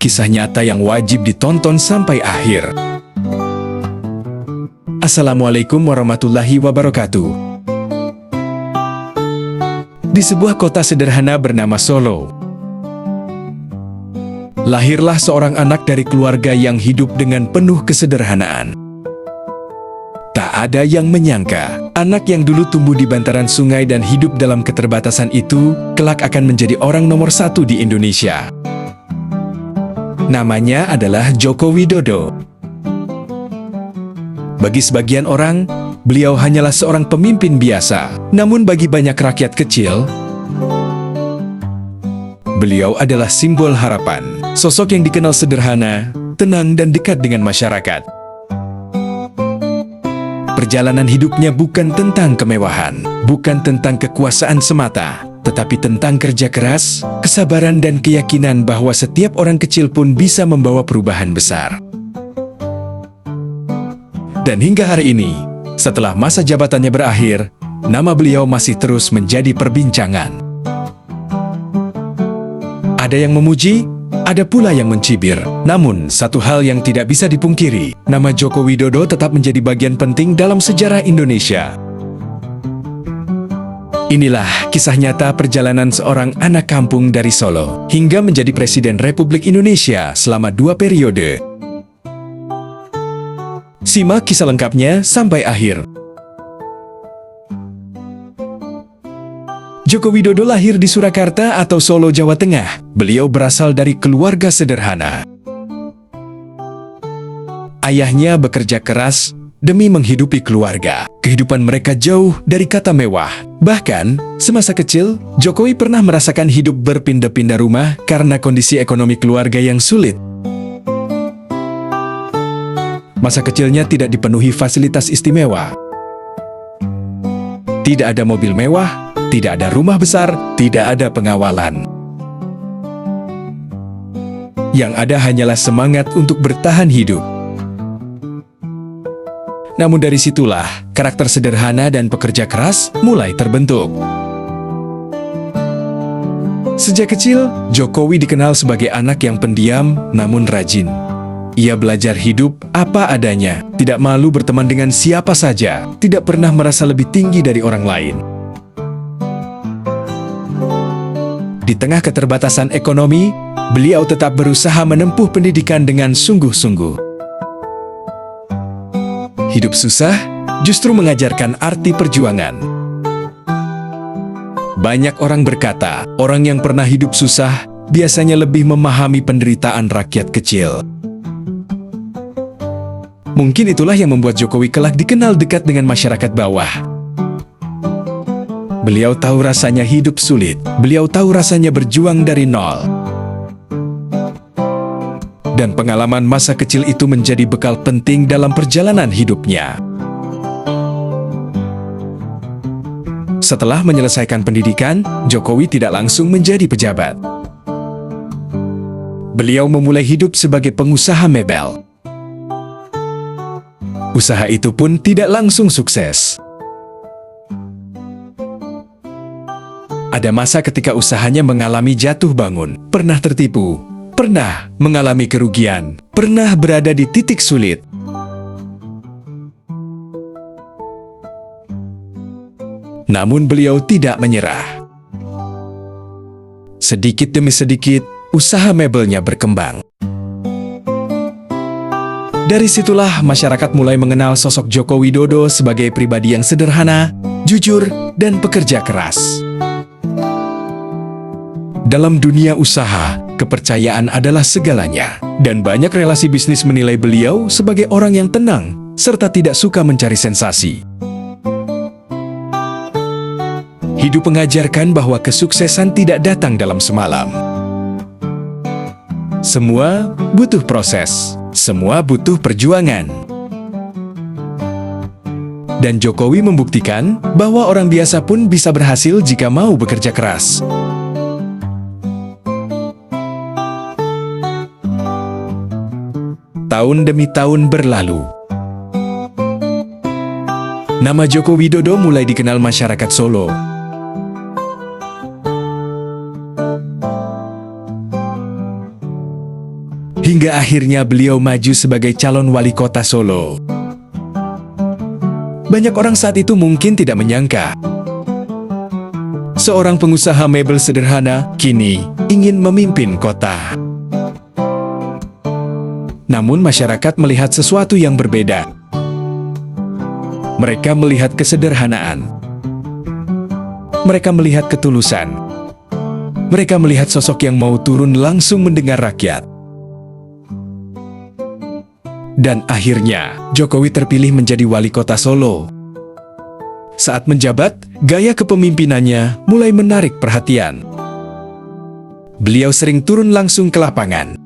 kisah nyata yang wajib ditonton sampai akhir. Assalamualaikum warahmatullahi wabarakatuh. Di sebuah kota sederhana bernama Solo, lahirlah seorang anak dari keluarga yang hidup dengan penuh kesederhanaan. Tak ada yang menyangka, anak yang dulu tumbuh di bantaran sungai dan hidup dalam keterbatasan itu, kelak akan menjadi orang nomor satu di Indonesia. Namanya adalah Joko Widodo. Bagi sebagian orang, beliau hanyalah seorang pemimpin biasa. Namun bagi banyak rakyat kecil, beliau adalah simbol harapan. Sosok yang dikenal sederhana, tenang dan dekat dengan masyarakat. Perjalanan hidupnya bukan tentang kemewahan, bukan tentang kekuasaan semata, tetapi tentang kerja keras, kesabaran dan keyakinan bahwa setiap orang kecil pun bisa membawa perubahan besar. Dan hingga hari ini, setelah masa jabatannya berakhir, nama beliau masih terus menjadi perbincangan. Ada yang memuji, ada pula yang mencibir. Namun, satu hal yang tidak bisa dipungkiri, nama Joko Widodo tetap menjadi bagian penting dalam sejarah Indonesia. Inilah kisah nyata perjalanan seorang anak kampung dari Solo hingga menjadi Presiden Republik Indonesia selama 2 periode. Simak kisah lengkapnya sampai akhir. Joko Widodo lahir di Surakarta atau Solo, Jawa Tengah. Beliau berasal dari keluarga sederhana. Ayahnya bekerja keras demi menghidupi keluarga. Kehidupan mereka jauh dari kata mewah. Bahkan, semasa kecil, Jokowi pernah merasakan hidup berpindah-pindah rumah karena kondisi ekonomi keluarga yang sulit. Masa kecilnya tidak dipenuhi fasilitas istimewa. Tidak ada mobil mewah, tidak ada rumah besar, tidak ada pengawalan. Yang ada hanyalah semangat untuk bertahan hidup. Namun dari situlah, karakter sederhana dan pekerja keras mulai terbentuk. Sejak kecil, Jokowi dikenal sebagai anak yang pendiam namun rajin. Ia belajar hidup apa adanya, tidak malu berteman dengan siapa saja, tidak pernah merasa lebih tinggi dari orang lain. Di tengah keterbatasan ekonomi, beliau tetap berusaha menempuh pendidikan dengan sungguh-sungguh. Hidup susah justru mengajarkan arti perjuangan. Banyak orang berkata, orang yang pernah hidup susah biasanya lebih memahami penderitaan rakyat kecil. Mungkin itulah yang membuat Jokowi kelak dikenal dekat dengan masyarakat bawah. Beliau tahu rasanya hidup sulit, beliau tahu rasanya berjuang dari nol. Dan pengalaman masa kecil itu menjadi bekal penting dalam perjalanan hidupnya. Setelah menyelesaikan pendidikan, Jokowi tidak langsung menjadi pejabat. Beliau memulai hidup sebagai pengusaha mebel. Usaha itu pun tidak langsung sukses. Ada masa ketika usahanya mengalami jatuh bangun, pernah tertipu, pernah mengalami kerugian, pernah berada di titik sulit. Namun beliau tidak menyerah. Sedikit demi sedikit, usaha mebelnya berkembang. Dari situlah masyarakat mulai mengenal sosok Joko Widodo sebagai pribadi yang sederhana, jujur, dan pekerja keras. Dalam dunia usaha, kepercayaan adalah segalanya, dan banyak relasi bisnis menilai beliau sebagai orang yang tenang, serta tidak suka mencari sensasi. Hidup mengajarkan bahwa kesuksesan tidak datang dalam semalam. Semua butuh proses, semua butuh perjuangan. Dan Jokowi membuktikan bahwa orang biasa pun bisa berhasil jika mau bekerja keras. Tahun demi tahun berlalu. Nama Joko Widodo mulai dikenal masyarakat Solo. hingga akhirnya beliau maju sebagai calon wali kota Solo. Banyak orang saat itu mungkin tidak menyangka seorang pengusaha mebel sederhana kini ingin memimpin kota. Namun masyarakat melihat sesuatu yang berbeda. Mereka melihat kesederhanaan. Mereka melihat ketulusan. Mereka melihat sosok yang mau turun langsung mendengar rakyat. Dan akhirnya, Jokowi terpilih menjadi wali kota Solo. Saat menjabat, gaya kepemimpinannya mulai menarik perhatian. Beliau sering turun langsung ke lapangan.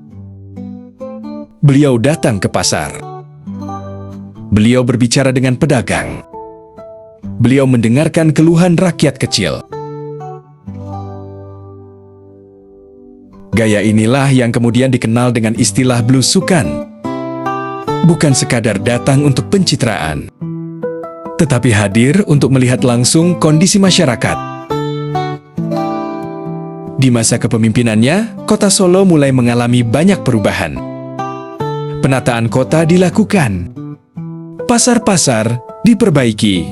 Beliau datang ke pasar. Beliau berbicara dengan pedagang. Beliau mendengarkan keluhan rakyat kecil. Gaya inilah yang kemudian dikenal dengan istilah blusukan. Bukan sekadar datang untuk pencitraan, tetapi hadir untuk melihat langsung kondisi masyarakat. Di masa kepemimpinannya, kota Solo mulai mengalami banyak perubahan. Penataan kota dilakukan. Pasar-pasar diperbaiki.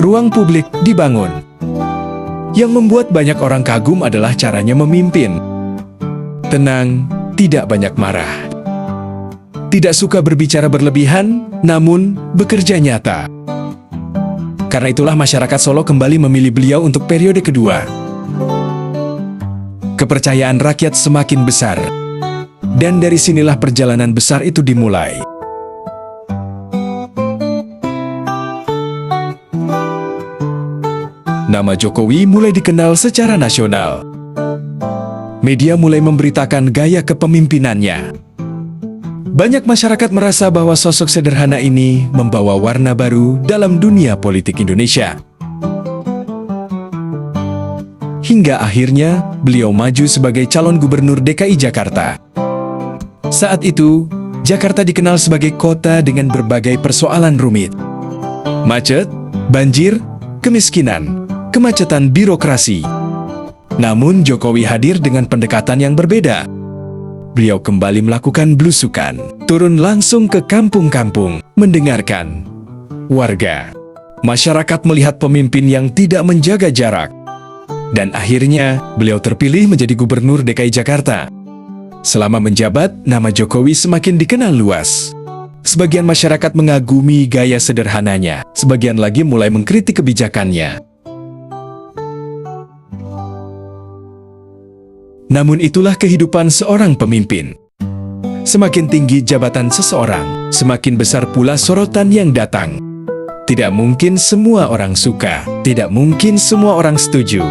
Ruang publik dibangun. Yang membuat banyak orang kagum adalah caranya memimpin. Tenang, tidak banyak marah. Tidak suka berbicara berlebihan, namun bekerja nyata. Karena itulah masyarakat Solo kembali memilih beliau untuk periode kedua. Kepercayaan rakyat semakin besar. Dan dari sinilah perjalanan besar itu dimulai. Nama Jokowi mulai dikenal secara nasional. Media mulai memberitakan gaya kepemimpinannya. Banyak masyarakat merasa bahwa sosok sederhana ini membawa warna baru dalam dunia politik Indonesia. Hingga akhirnya beliau maju sebagai calon gubernur DKI Jakarta. Saat itu, Jakarta dikenal sebagai kota dengan berbagai persoalan rumit. Macet, banjir, kemiskinan, kemacetan birokrasi. Namun Jokowi hadir dengan pendekatan yang berbeda. Beliau kembali melakukan blusukan, turun langsung ke kampung-kampung, mendengarkan warga. Masyarakat melihat pemimpin yang tidak menjaga jarak. Dan akhirnya, beliau terpilih menjadi gubernur DKI Jakarta. Selama menjabat, nama Jokowi semakin dikenal luas. Sebagian masyarakat mengagumi gaya sederhananya, sebagian lagi mulai mengkritik kebijakannya. Namun itulah kehidupan seorang pemimpin. Semakin tinggi jabatan seseorang, semakin besar pula sorotan yang datang. Tidak mungkin semua orang suka, tidak mungkin semua orang setuju.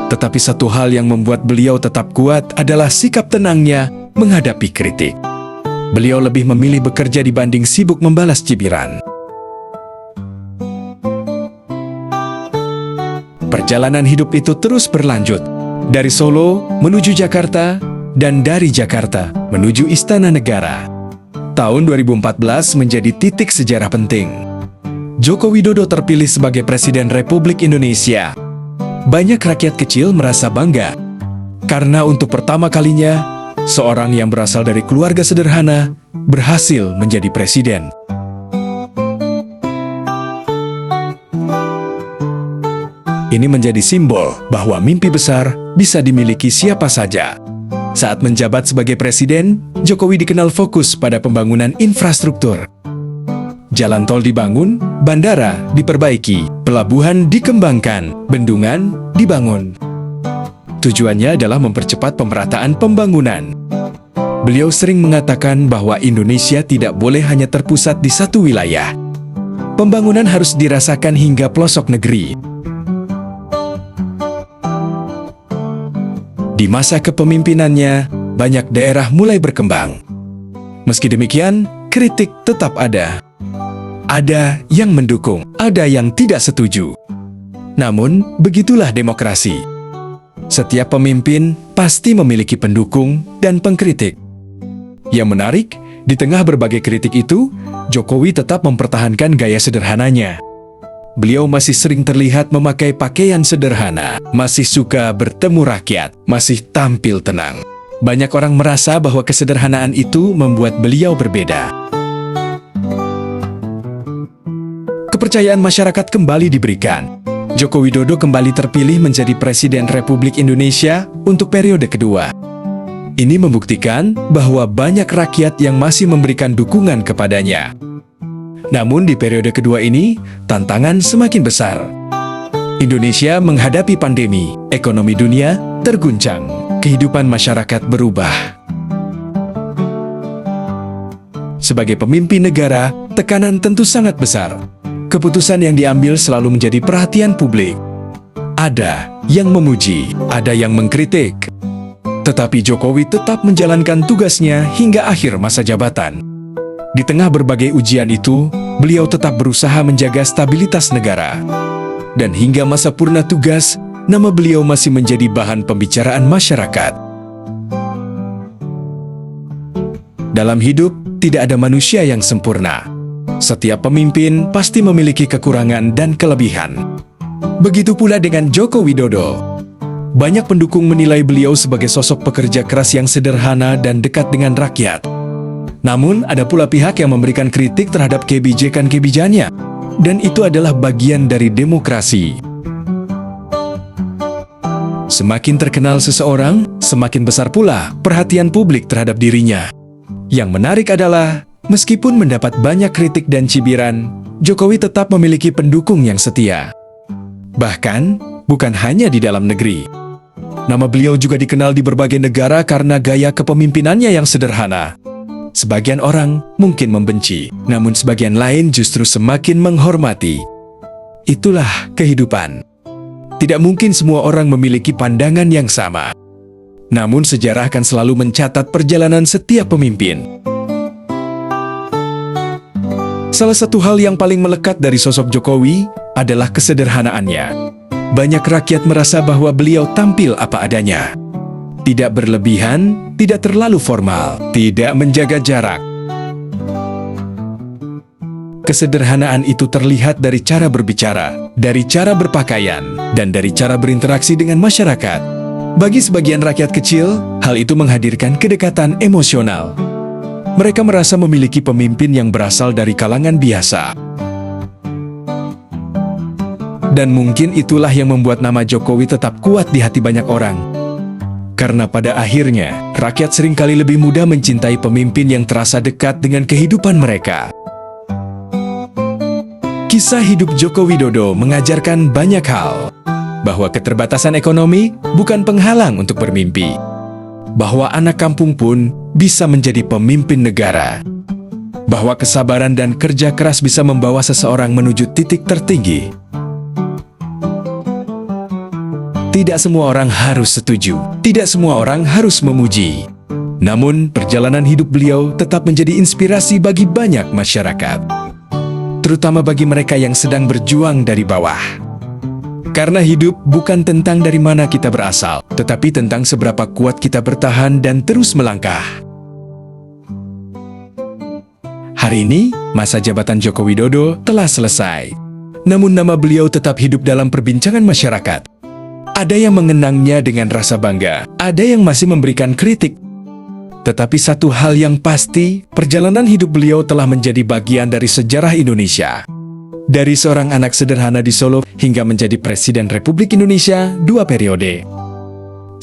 Tetapi satu hal yang membuat beliau tetap kuat adalah sikap tenangnya menghadapi kritik. Beliau lebih memilih bekerja dibanding sibuk membalas cibiran. Perjalanan hidup itu terus berlanjut. Dari Solo menuju Jakarta, dan dari Jakarta menuju Istana Negara. Tahun 2014 menjadi titik sejarah penting. Joko Widodo terpilih sebagai Presiden Republik Indonesia. Banyak rakyat kecil merasa bangga. Karena untuk pertama kalinya, seorang yang berasal dari keluarga sederhana berhasil menjadi presiden. Ini menjadi simbol bahwa mimpi besar bisa dimiliki siapa saja. Saat menjabat sebagai presiden, Jokowi dikenal fokus pada pembangunan infrastruktur. Jalan tol dibangun, bandara diperbaiki, pelabuhan dikembangkan, bendungan dibangun. Tujuannya adalah mempercepat pemerataan pembangunan. Beliau sering mengatakan bahwa Indonesia tidak boleh hanya terpusat di satu wilayah. Pembangunan harus dirasakan hingga pelosok negeri. Di masa kepemimpinannya, banyak daerah mulai berkembang. Meski demikian, kritik tetap ada. Ada yang mendukung, ada yang tidak setuju. Namun, begitulah demokrasi. Setiap pemimpin pasti memiliki pendukung dan pengkritik. Yang menarik, di tengah berbagai kritik itu, Jokowi tetap mempertahankan gaya sederhananya. Beliau masih sering terlihat memakai pakaian sederhana, masih suka bertemu rakyat, masih tampil tenang. Banyak orang merasa bahwa kesederhanaan itu membuat beliau berbeda. Kepercayaan masyarakat kembali diberikan. Joko Widodo kembali terpilih menjadi Presiden Republik Indonesia untuk periode kedua. Ini membuktikan bahwa banyak rakyat yang masih memberikan dukungan kepadanya. Namun di periode kedua ini, tantangan semakin besar. Indonesia menghadapi pandemi, ekonomi dunia terguncang, kehidupan masyarakat berubah. Sebagai pemimpin negara, tekanan tentu sangat besar. Keputusan yang diambil selalu menjadi perhatian publik. Ada yang memuji, ada yang mengkritik. Tetapi Jokowi tetap menjalankan tugasnya hingga akhir masa jabatan. Di tengah berbagai ujian itu, beliau tetap berusaha menjaga stabilitas negara. Dan hingga masa purna tugas, nama beliau masih menjadi bahan pembicaraan masyarakat. Dalam hidup, tidak ada manusia yang sempurna. Setiap pemimpin pasti memiliki kekurangan dan kelebihan. Begitu pula dengan Joko Widodo. Banyak pendukung menilai beliau sebagai sosok pekerja keras yang sederhana dan dekat dengan rakyat. Namun, ada pula pihak yang memberikan kritik terhadap kebijakan-kebijakannya. Dan itu adalah bagian dari demokrasi. Semakin terkenal seseorang, semakin besar pula perhatian publik terhadap dirinya. Yang menarik adalah, meskipun mendapat banyak kritik dan cibiran, Jokowi tetap memiliki pendukung yang setia. Bahkan, bukan hanya di dalam negeri. Nama beliau juga dikenal di berbagai negara karena gaya kepemimpinannya yang sederhana. Sebagian orang mungkin membenci, namun sebagian lain justru semakin menghormati. Itulah kehidupan. Tidak mungkin semua orang memiliki pandangan yang sama. Namun sejarah akan selalu mencatat perjalanan setiap pemimpin. Salah satu hal yang paling melekat dari sosok Jokowi adalah kesederhanaannya. Banyak rakyat merasa bahwa beliau tampil apa adanya. Tidak berlebihan, tidak terlalu formal, tidak menjaga jarak. Kesederhanaan itu terlihat dari cara berbicara, dari cara berpakaian, dan dari cara berinteraksi dengan masyarakat. Bagi sebagian rakyat kecil, hal itu menghadirkan kedekatan emosional. Mereka merasa memiliki pemimpin yang berasal dari kalangan biasa. Dan mungkin itulah yang membuat nama Jokowi tetap kuat di hati banyak orang. Karena pada akhirnya, rakyat seringkali lebih mudah mencintai pemimpin yang terasa dekat dengan kehidupan mereka. Kisah hidup Joko Widodo mengajarkan banyak hal. Bahwa keterbatasan ekonomi bukan penghalang untuk bermimpi. Bahwa anak kampung pun bisa menjadi pemimpin negara. Bahwa kesabaran dan kerja keras bisa membawa seseorang menuju titik tertinggi. Tidak semua orang harus setuju, tidak semua orang harus memuji. Namun, perjalanan hidup beliau tetap menjadi inspirasi bagi banyak masyarakat. Terutama bagi mereka yang sedang berjuang dari bawah. Karena hidup bukan tentang dari mana kita berasal, tetapi tentang seberapa kuat kita bertahan dan terus melangkah. Hari ini, masa jabatan Joko Widodo telah selesai. Namun nama beliau tetap hidup dalam perbincangan masyarakat. Ada yang mengenangnya dengan rasa bangga, ada yang masih memberikan kritik. Tetapi satu hal yang pasti, perjalanan hidup beliau telah menjadi bagian dari sejarah Indonesia. Dari seorang anak sederhana di Solo hingga menjadi Presiden Republik Indonesia 2 periode.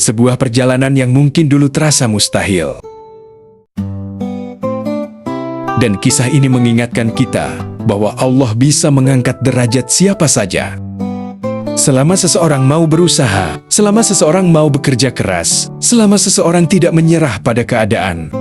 Sebuah perjalanan yang mungkin dulu terasa mustahil. Dan kisah ini mengingatkan kita bahwa Allah bisa mengangkat derajat siapa saja. Selama seseorang mau berusaha, selama seseorang mau bekerja keras, selama seseorang tidak menyerah pada keadaan.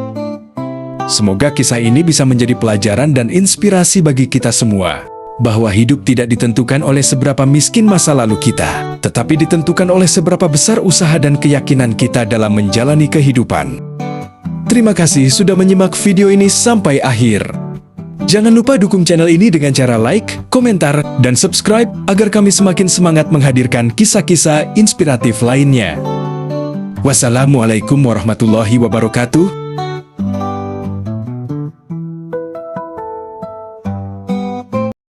Semoga kisah ini bisa menjadi pelajaran dan inspirasi bagi kita semua. Bahwa hidup tidak ditentukan oleh seberapa miskin masa lalu kita, tetapi ditentukan oleh seberapa besar usaha dan keyakinan kita dalam menjalani kehidupan. Terima kasih sudah menyimak video ini sampai akhir. Jangan lupa dukung channel ini dengan cara like, komentar, dan subscribe agar kami semakin semangat menghadirkan kisah-kisah inspiratif lainnya. Wassalamualaikum warahmatullahi wabarakatuh.